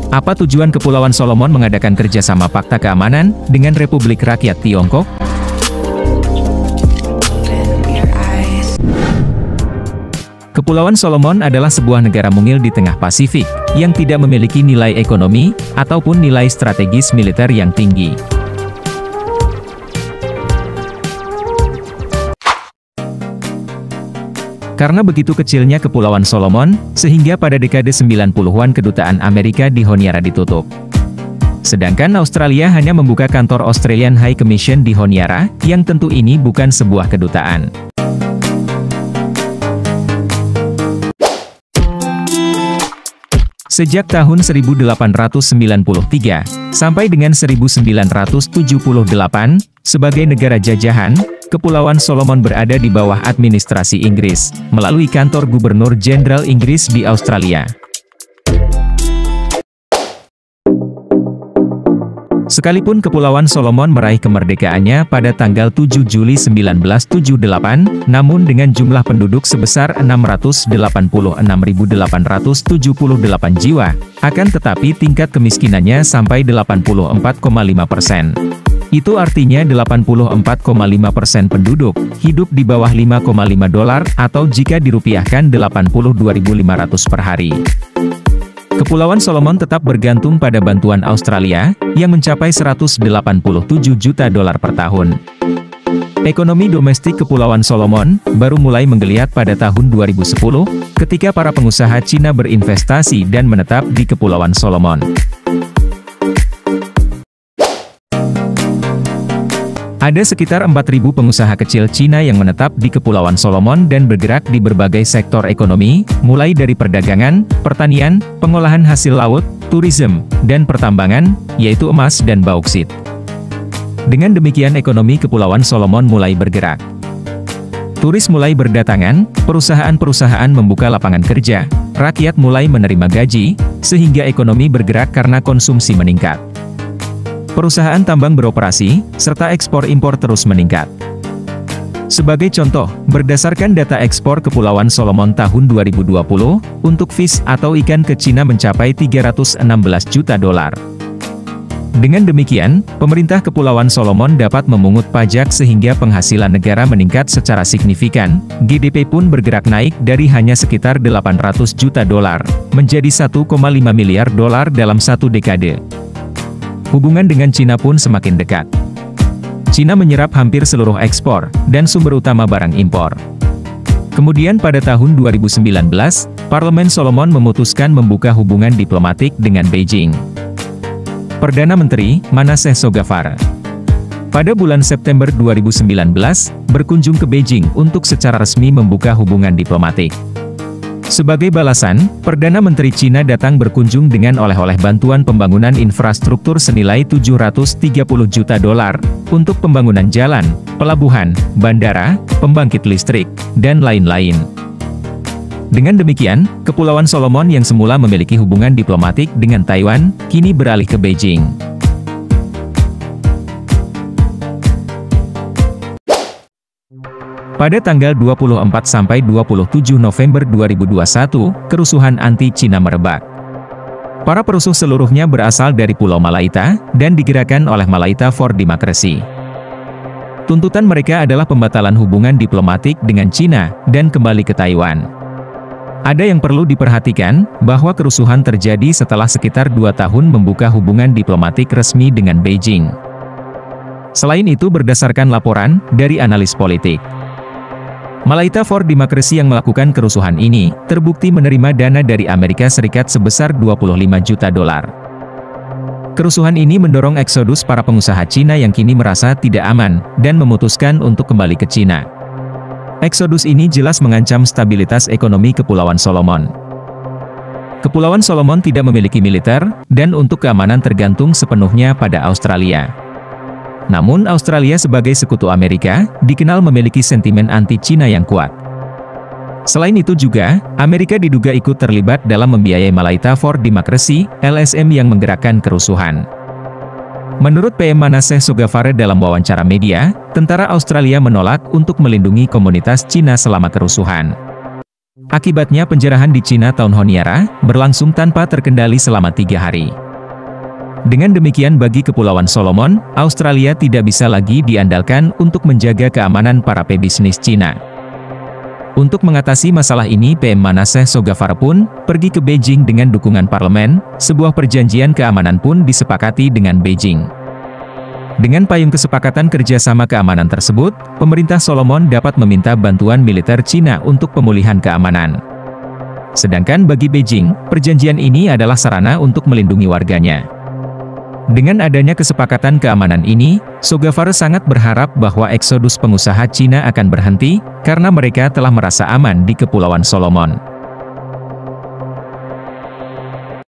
Apa tujuan Kepulauan Solomon mengadakan kerjasama fakta keamanan dengan Republik Rakyat Tiongkok? Kepulauan Solomon adalah sebuah negara mungil di tengah Pasifik, yang tidak memiliki nilai ekonomi, ataupun nilai strategis militer yang tinggi. Karena begitu kecilnya Kepulauan Solomon, sehingga pada dekade 90-an kedutaan Amerika di Honiara ditutup. Sedangkan Australia hanya membuka kantor Australian High Commission di Honiara, yang tentu ini bukan sebuah kedutaan. Sejak tahun 1893, sampai dengan 1978, sebagai negara jajahan, Kepulauan Solomon berada di bawah administrasi Inggris, melalui kantor Gubernur Jenderal Inggris di Australia. Sekalipun Kepulauan Solomon meraih kemerdekaannya pada tanggal 7 Juli 1978, namun dengan jumlah penduduk sebesar 686.878 jiwa, akan tetapi tingkat kemiskinannya sampai 84,5%. Itu artinya 84,5% penduduk hidup di bawah $5,5 atau jika dirupiahkan 82.500 per hari. Kepulauan Solomon tetap bergantung pada bantuan Australia, yang mencapai $187 juta per tahun. Ekonomi domestik Kepulauan Solomon baru mulai menggeliat pada tahun 2010, ketika para pengusaha Cina berinvestasi dan menetap di Kepulauan Solomon. Ada sekitar 4.000 pengusaha kecil Cina yang menetap di Kepulauan Solomon dan bergerak di berbagai sektor ekonomi, mulai dari perdagangan, pertanian, pengolahan hasil laut, turisme, dan pertambangan, yaitu emas dan bauksit. Dengan demikian ekonomi Kepulauan Solomon mulai bergerak. Turis mulai berdatangan, perusahaan-perusahaan membuka lapangan kerja, rakyat mulai menerima gaji, sehingga ekonomi bergerak karena konsumsi meningkat. Perusahaan tambang beroperasi, serta ekspor-impor terus meningkat. Sebagai contoh, berdasarkan data ekspor Kepulauan Solomon tahun 2020, untuk fish atau ikan ke Cina mencapai $316 juta. Dengan demikian, pemerintah Kepulauan Solomon dapat memungut pajak sehingga penghasilan negara meningkat secara signifikan, GDP pun bergerak naik dari hanya sekitar $800 juta menjadi $1,5 miliar dalam satu dekade. Hubungan dengan Cina pun semakin dekat. Cina menyerap hampir seluruh ekspor, dan sumber utama barang impor. Kemudian pada tahun 2019, Parlemen Solomon memutuskan membuka hubungan diplomatik dengan Beijing. Perdana Menteri, Manasseh Sogavare, pada bulan September 2019, berkunjung ke Beijing untuk secara resmi membuka hubungan diplomatik. Sebagai balasan, Perdana Menteri Cina datang berkunjung dengan oleh-oleh bantuan pembangunan infrastruktur senilai $730 juta untuk pembangunan jalan, pelabuhan, bandara, pembangkit listrik, dan lain-lain. Dengan demikian, Kepulauan Solomon yang semula memiliki hubungan diplomatik dengan Taiwan, kini beralih ke Beijing. Pada tanggal 24–27 November 2021, kerusuhan anti-Cina merebak. Para perusuh seluruhnya berasal dari Pulau Malaita, dan digerakkan oleh Malaita for Democracy. Tuntutan mereka adalah pembatalan hubungan diplomatik dengan Cina, dan kembali ke Taiwan. Ada yang perlu diperhatikan, bahwa kerusuhan terjadi setelah sekitar 2 tahun membuka hubungan diplomatik resmi dengan Beijing. Selain itu berdasarkan laporan dari analis politik, Malaita for Democracy yang melakukan kerusuhan ini, terbukti menerima dana dari Amerika Serikat sebesar $25 juta. Kerusuhan ini mendorong eksodus para pengusaha Cina yang kini merasa tidak aman, dan memutuskan untuk kembali ke Cina. Eksodus ini jelas mengancam stabilitas ekonomi Kepulauan Solomon. Kepulauan Solomon tidak memiliki militer, dan untuk keamanan tergantung sepenuhnya pada Australia. Namun Australia sebagai sekutu Amerika, dikenal memiliki sentimen anti-Cina yang kuat. Selain itu juga, Amerika diduga ikut terlibat dalam membiayai Malaita for Democracy, LSM yang menggerakkan kerusuhan. Menurut PM Manasseh Sogavare dalam wawancara media, tentara Australia menolak untuk melindungi komunitas Cina selama kerusuhan. Akibatnya penjarahan di Cina Town Honiara berlangsung tanpa terkendali selama 3 hari. Dengan demikian bagi Kepulauan Solomon, Australia tidak bisa lagi diandalkan untuk menjaga keamanan para pebisnis Cina. Untuk mengatasi masalah ini PM Manasseh Sogavare pun pergi ke Beijing dengan dukungan parlemen, sebuah perjanjian keamanan pun disepakati dengan Beijing. Dengan payung kesepakatan kerjasama keamanan tersebut, pemerintah Solomon dapat meminta bantuan militer Cina untuk pemulihan keamanan. Sedangkan bagi Beijing, perjanjian ini adalah sarana untuk melindungi warganya. Dengan adanya kesepakatan keamanan ini, Sogavare sangat berharap bahwa eksodus pengusaha Cina akan berhenti, karena mereka telah merasa aman di Kepulauan Solomon.